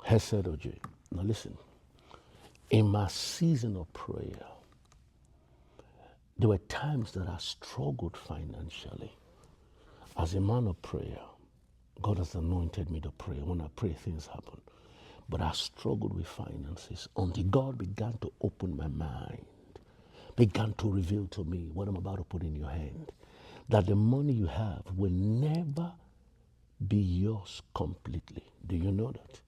Hesed Ojieh. Now listen, in my season of prayer, there were times that I struggled financially. As a man of prayer, God has anointed me to pray. When I pray, things happen. But I struggled with finances until God began to open my mind, began to reveal to me what I'm about to put in your hand. That the money you have will never be yours completely. Do you know that?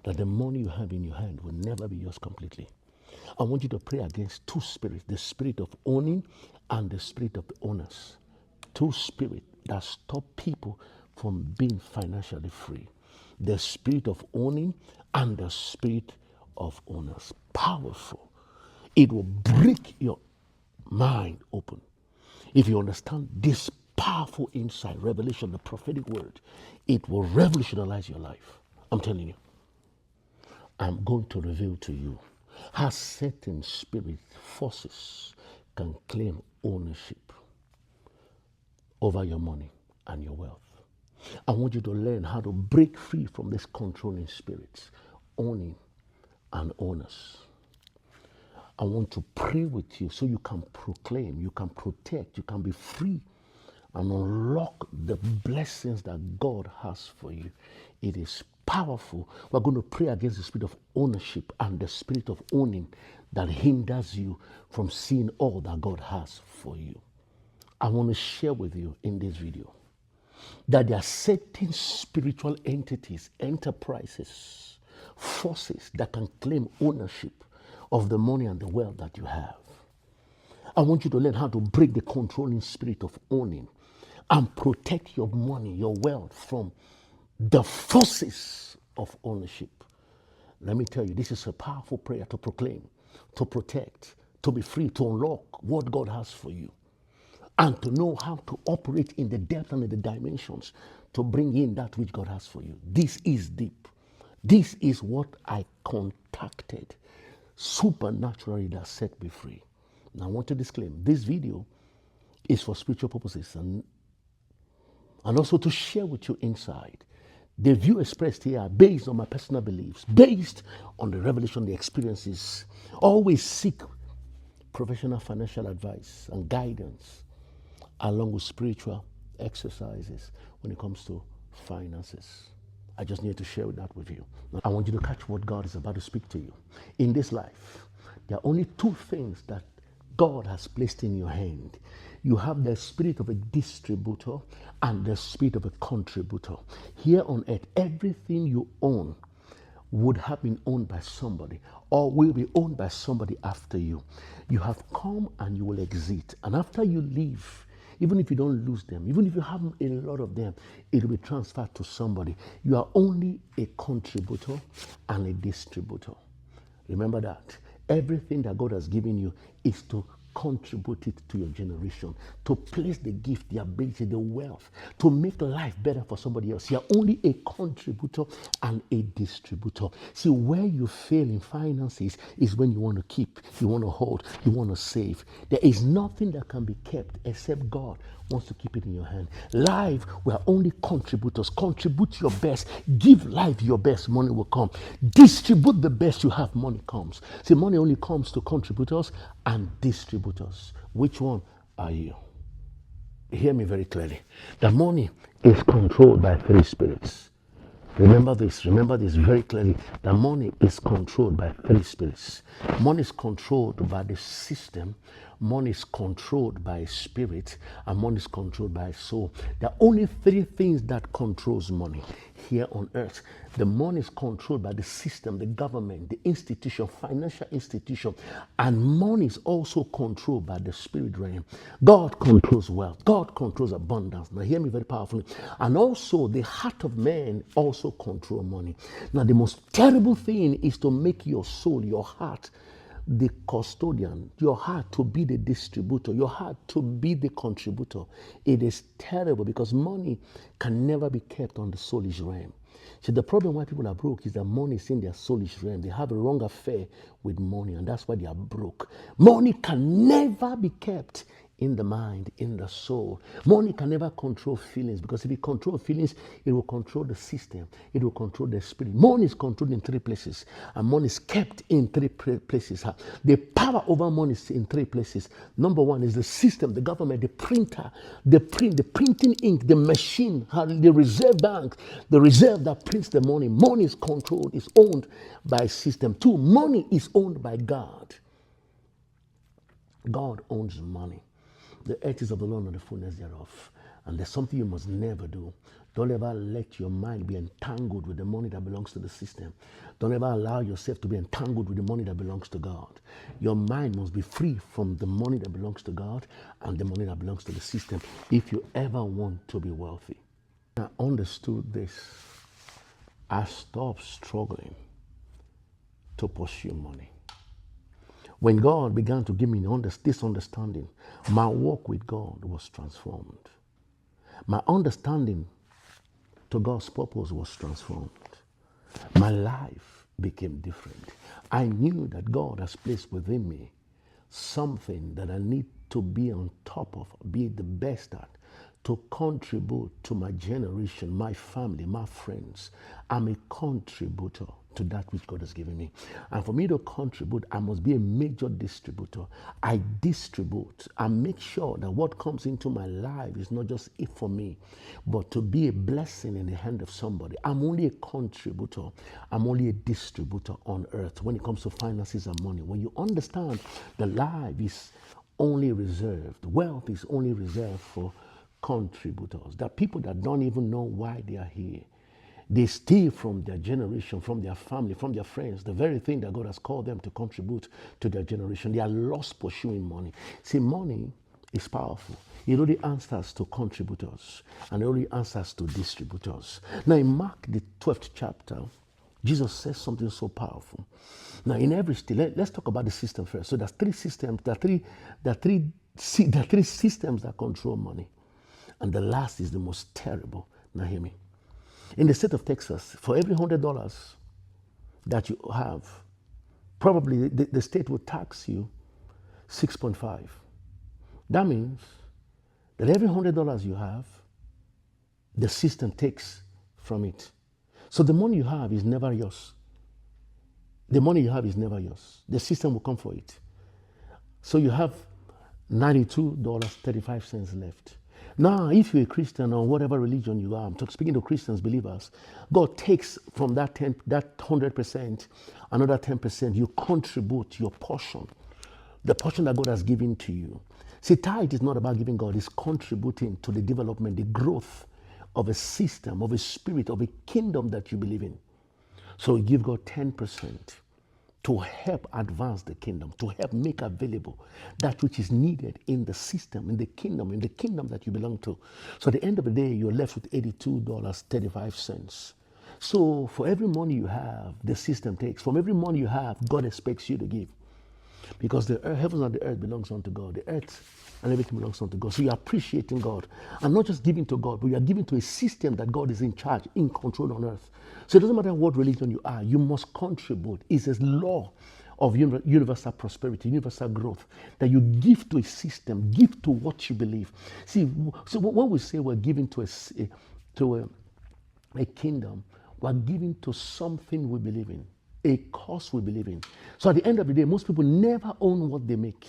That the money you have in your hand will never be yours completely. I want you to pray against two spirits, the spirit of owning and the spirit of the owners. Two spirits that stop people from being financially free. The spirit of owning and the spirit of owners. Powerful. It will break your mind open. If you understand this powerful insight, revelation, the prophetic word, it will revolutionize your life. I'm telling you. I'm going to reveal to you how certain spirit forces can claim ownership over your money and your wealth. I want you to learn how to break free from these controlling spirits, owning and owners. I want to pray with you so you can proclaim, you can protect, you can be free and unlock the blessings that God has for you. It is powerful. We're going to pray against the spirit of ownership and the spirit of owning that hinders you from seeing all that God has for you. I want to share with you in this video that there are certain spiritual entities, enterprises, forces that can claim ownership of the money and the wealth that you have. I want you to learn how to break the controlling spirit of owning and protect your money, your wealth from the forces of ownership. Let me tell you, this is a powerful prayer to proclaim, to protect, to be free, to unlock what God has for you, and to know how to operate in the depth and in the dimensions to bring in that which God has for you. This is deep. This is what I contacted supernaturally that set me free. Now I want to disclaim, this video is for spiritual purposes and also to share with you insight. The view expressed here are based on my personal beliefs, based on the revelation, the experiences. Always seek professional financial advice and guidance along with spiritual exercises when it comes to finances. I just need to share that with you. Now, I want you to catch what God is about to speak to you. In this life, there are only two things that God has placed in your hand. You have the spirit of a distributor and the spirit of a contributor. Here on earth, everything you own would have been owned by somebody or will be owned by somebody after you. You have come and you will exit. And after you leave, even if you don't lose them, even if you have a lot of them, it will be transferred to somebody. You are only a contributor and a distributor. Remember that. Everything that God has given you is to contribute it to your generation, to place the gift, the ability, the wealth, to make life better for somebody else. You're only a contributor and a distributor. See, where you fail in finances is when you want to keep, you want to hold, you want to save. There is nothing that can be kept except God wants to keep it in your hand. Life, we are only contributors. Contribute your best. Give life your best. Money will come. Distribute the best you have. Money comes. See, money only comes to contributors and distributors. Which one are you? Hear me very clearly. The money is controlled by three spirits. Remember this very clearly. The money is controlled by three spirits. Money is controlled by the system, money is controlled by spirit, and money is controlled by soul. There are only three things that controls money here on earth. The money is controlled by the system, the government, the institution, financial institution, and money is also controlled by the spirit realm. God controls wealth. God controls abundance. Now hear me very powerfully. And also the heart of man also control money. Now the most terrible thing is to make your soul, your heart, the custodian, your heart to be the distributor, your heart to be the contributor. It is terrible because money can never be kept on the soulish realm. See, the problem why people are broke is that money is in their soulish realm. They have a wrong affair with money, and that's why they are broke. Money can never be kept in the mind, in the soul. Money can never control feelings, because if it controls feelings, it will control the system, it will control the spirit. Money is controlled in three places, and money is kept in three places. The power over money is in three places. Number one is the system, the government, the printer, the printing ink, the machine, the reserve bank, the reserve that prints the money. Money is controlled, is owned by a system. Two, money is owned by God. God owns money. The earth is of the Lord and the fullness thereof. And there's something you must never do. Don't ever let your mind be entangled with the money that belongs to the system. Don't ever allow yourself to be entangled with the money that belongs to God. Your mind must be free from the money that belongs to God and the money that belongs to the system if you ever want to be wealthy. I understood this. I stopped struggling to pursue money. When God began to give me this understanding, my walk with God was transformed. My understanding to God's purpose was transformed. My life became different. I knew that God has placed within me something that I need to be on top of, be the best at, to contribute to my generation, my family, my friends. I'm a contributor to that which God has given me. And for me to contribute, I must be a major distributor. I distribute. I make sure that what comes into my life is not just it for me, but to be a blessing in the hand of somebody. I'm only a contributor. I'm only a distributor on earth when it comes to finances and money. When you understand that life is only reserved, wealth is only reserved for contributors, that people that don't even know why they are here. They steal from their generation, from their family, from their friends, the very thing that God has called them to contribute to their generation. They are lost pursuing money. See, money is powerful. It only answers to contributors, and it only answers to distributors. Now, in Mark, the 12th chapter, Jesus says something so powerful. Now, in every state, let's talk about the system first. So there's three systems. There are three systems that control money. And the last is the most terrible. Now, hear me. In the state of Texas, for every $100 that you have, probably the state will tax you 6.5. That means that every $100 you have, the system takes from it. So the money you have is never yours. The money you have is never yours. The system will come for it. So you have $92.35 left. Now, if you're a Christian or whatever religion you are, I'm speaking to Christians, believers, God takes from that 100%, another 10%, you contribute your portion, the portion that God has given to you. See, tithe is not about giving God, it's contributing to the development, the growth of a system, of a spirit, of a kingdom that you believe in. So you give God 10%. To help advance the kingdom, to help make available that which is needed in the system, in the kingdom that you belong to. So at the end of the day, you're left with $82.35. So for every money you have, the system takes. From every money you have, God expects you to give. Because the heavens and the earth belongs unto God. The earth and everything belongs unto God. So you're appreciating God. And not just giving to God, but you are giving to a system that God is in charge, in control on earth. So it doesn't matter what religion you are, you must contribute. It's a law of universal prosperity, universal growth, that you give to a system, give to what you believe. See, so when we say we're giving to a kingdom, we're giving to something we believe in, a cause we believe in. So at the end of the day, most people never own what they make.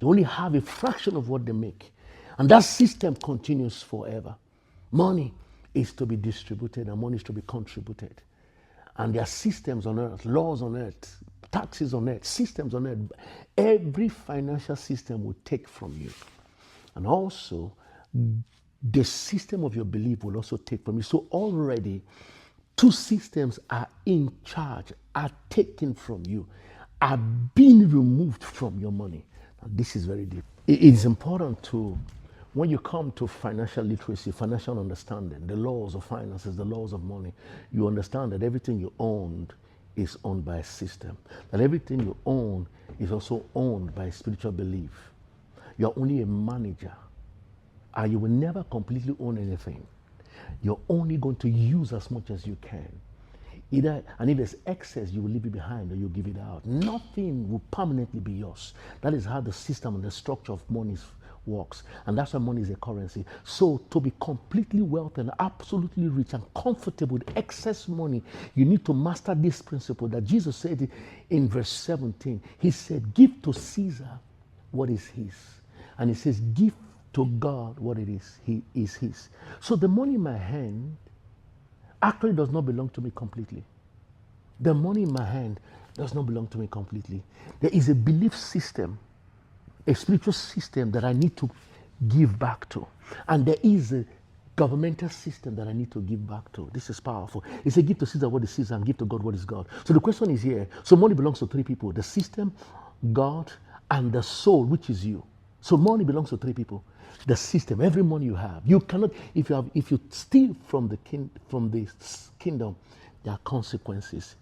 They only have a fraction of what they make. And that system continues forever. Money is to be distributed and money is to be contributed. And there are systems on earth, laws on earth, taxes on earth, systems on earth. Every financial system will take from you. And also, the system of your belief will also take from you. So already, two systems are in charge, are taken from you, are being removed from your money. Now, this is very deep. It is important to, when you come to financial literacy, financial understanding, the laws of finances, the laws of money, you understand that everything you own is owned by a system. That everything you own is also owned by a spiritual belief. You're only a manager, and you will never completely own anything. You're only going to use as much as you can. And if there's excess, you will leave it behind or you give it out. Nothing will permanently be yours. That is how the system and the structure of money works. And that's why money is a currency. So to be completely wealthy and absolutely rich and comfortable with excess money, you need to master this principle that Jesus said in verse 17. He said, give to Caesar what is his. And he says, give to God what it is. He is his. So the money in my hand actually does not belong to me completely. The money in my hand does not belong to me completely. There is a belief system, a spiritual system that I need to give back to. And there is a governmental system that I need to give back to. This is powerful. It says, give to Caesar what is Caesar and give to God what is God. So the question is here. So money belongs to three people: the system, God, and the soul, which is you. So money belongs to three people. The system, every money you have. You cannot, if you steal from the kingdom, there are consequences.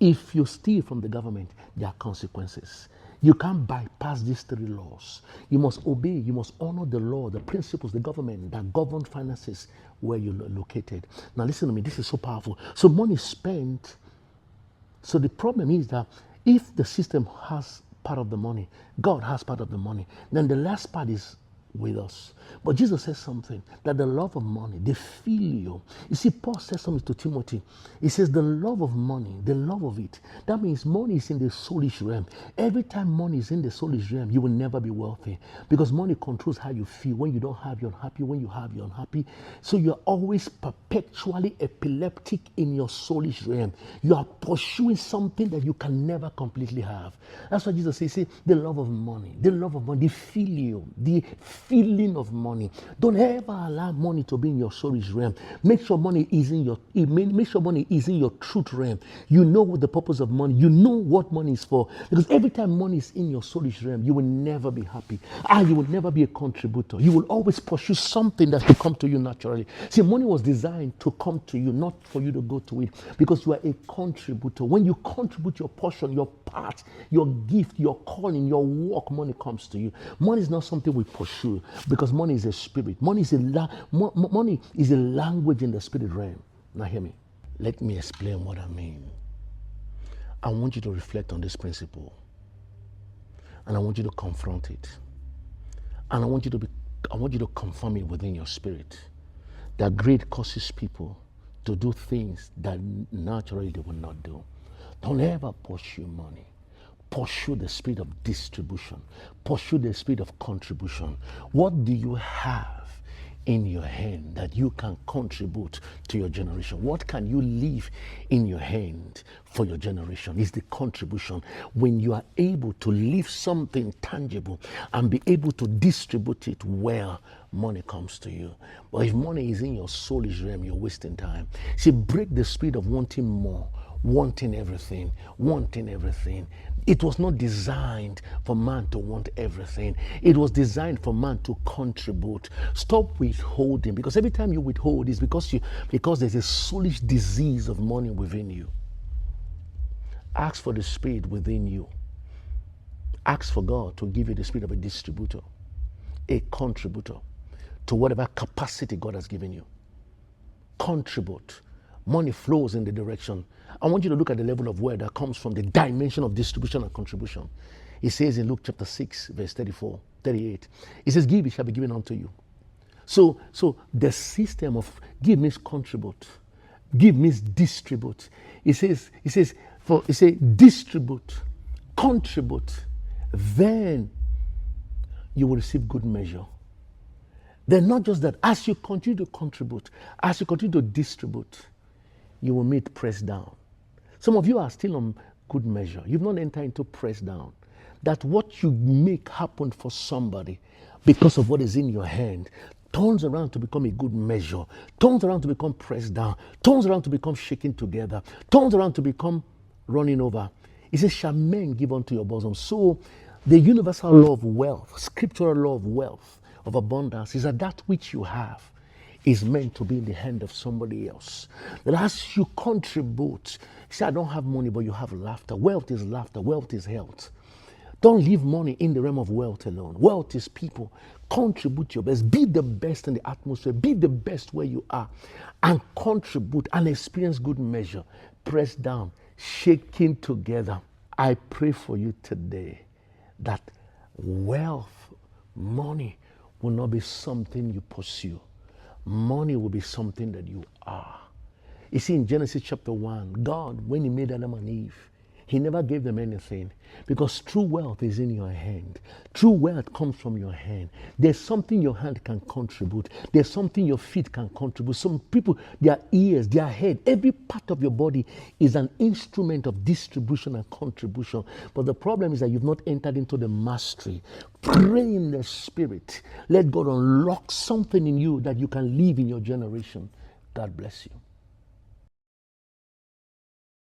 If you steal from the government, there are consequences. You can't bypass these three laws. You must obey, you must honor the law, the principles, the government that govern finances where you're located. Now listen to me, this is so powerful. So money is spent. So the problem is that if the system has part of the money, God has part of the money, then the last part is with us. But Jesus says something, that the love of money, the phileo. You see, Paul says something to Timothy. He says the love of money, the love of it. That means money is in the soulish realm. Every time money is in the soulish realm, you will never be wealthy, because money controls how you feel. When you don't have, you're unhappy. When you have, you're unhappy. So you're always perpetually epileptic in your soulish realm. You are pursuing something that you can never completely have. That's why Jesus says, the love of money, the phileo, the feeling of money. Don't ever allow money to be in your soulish realm. Make sure money is in your truth realm. You know what the purpose of money. You know what money is for. Because every time money is in your soulish realm, you will never be happy. You will never be a contributor. You will always pursue something that will come to you naturally. See, money was designed to come to you, not for you to go to it. Because you are a contributor. When you contribute your portion, your part, your gift, your calling, your work, money comes to you. Money is not something we pursue, because money is a spirit. Money is a language in the spirit realm. Now hear me. Let me explain what I mean. I want you to reflect on this principle, and I want you to confront it, and I want you to confirm it within your spirit. That greed causes people to do things that naturally they will not do. Don't ever pursue money. Pursue the spirit of distribution. Pursue the spirit of contribution. What do you have in your hand that you can contribute to your generation? What can you leave in your hand for your generation? Is the contribution. When you are able to leave something tangible and be able to distribute it well, money comes to you. But if money is in your soulish realm, you're wasting time. See, break the spirit of wanting more, wanting everything, wanting everything. It was not designed for man to want everything. It was designed for man to contribute. Stop withholding, because every time you withhold, it's because there's a soulish disease of money within you. Ask for the spirit within you. Ask for God to give you the spirit of a distributor, a contributor to whatever capacity God has given you. Contribute. Money flows in the direction. I want you to look at the level of wealth that comes from the dimension of distribution and contribution. It says in Luke chapter 6, verse 34, 38, it says, give, it shall be given unto you. So the system of give means contribute. Give means distribute. It says distribute, contribute, then you will receive good measure. Then not just that, as you continue to contribute, as you continue to distribute, you will meet pressed down. Some of you are still on good measure. You've not entered into pressed down. That what you make happen for somebody because of what is in your hand turns around to become a good measure, turns around to become pressed down, turns around to become shaken together, turns around to become running over. It says, shall men give unto your bosom? So the universal law of wealth, scriptural law of wealth, of abundance, is that which you have is meant to be in the hand of somebody else. That as you contribute, say, I don't have money, but you have laughter. Wealth is laughter. Wealth is health. Don't leave money in the realm of wealth alone. Wealth is people. Contribute your best. Be the best in the atmosphere. Be the best where you are. And contribute and experience good measure. pressed down, shaking together. I pray for you today that wealth, money will not be something you pursue. Money will be something that you are. You see, in Genesis chapter 1, God, when He made Adam and Eve, He never gave them anything because true wealth is in your hand. True wealth comes from your hand. There's something your hand can contribute. There's something your feet can contribute. Some people, their ears, their head, every part of your body is an instrument of distribution and contribution. But the problem is that you've not entered into the mastery. Pray in the Spirit. Let God unlock something in you that you can live in your generation. God bless you.